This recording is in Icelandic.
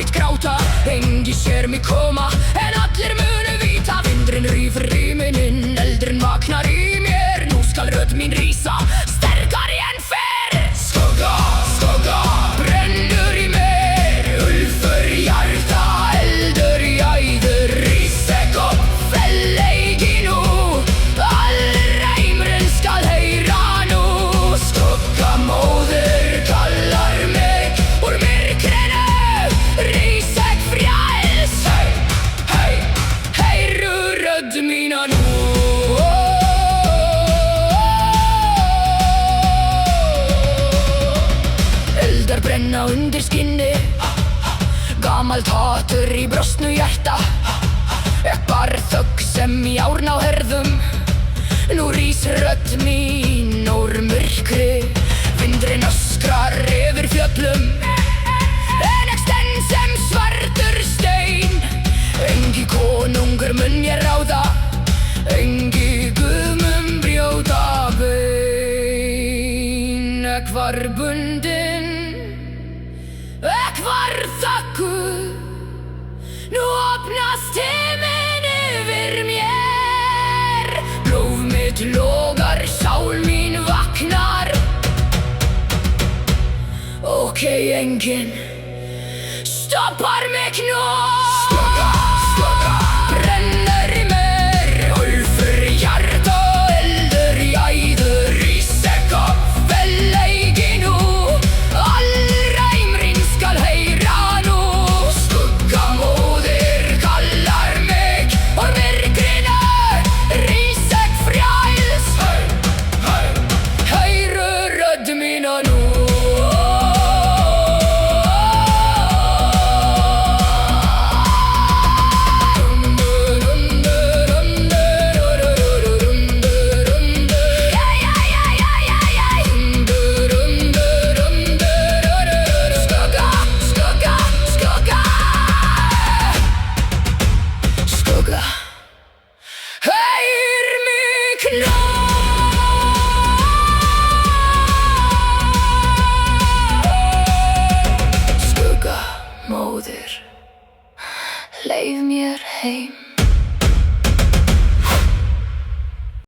sitt gráta, engi sér mig koma, en allir munu vita. Vindurinn rífur ríminin, eldurinn vaknar í mér. Nú skal rödd mín rísa, sterkari en fyrr. Skugga, skugga, brennur í mér, ulfur í hjarta, eldur í æður. Rís ek upp, fell eigi nú, alreimurinn skal heyra nú. Skugga móðir kallar mig úr myrkrinu, rís ek frjáls. Hei, hei, heyru rödd mína nú. Eldar brenna undir skinni, gamalt hatur í brostnu hjarta. Ek bar þögg sem í árná herðum, nú rís rödd mín úr myrkri. Vindurinn öskrar yfir fjöllum, en ek stend sem svartur stein. Engi konungur mun ég ráða, engi guðmum brjóta bein. Ek var bundin, ek var þögguð, nú opnast himinn yfir mér. Blóð mitt logar, sál mín vaknar. Ok, enginn stoppar mig nú. Skugga, skugga, brennur í mér, ulfur í hjarta, eldur í æður. Rís ek upp, fell eigi nú, alreimurinn skal heyra nú. Skugga móðir kallar mig úr myrkrinu, rís ek frjáls. Hei, hei, heyru rödd mína nú. Heyr mig nú. Skugga móðir, leyf mér heim.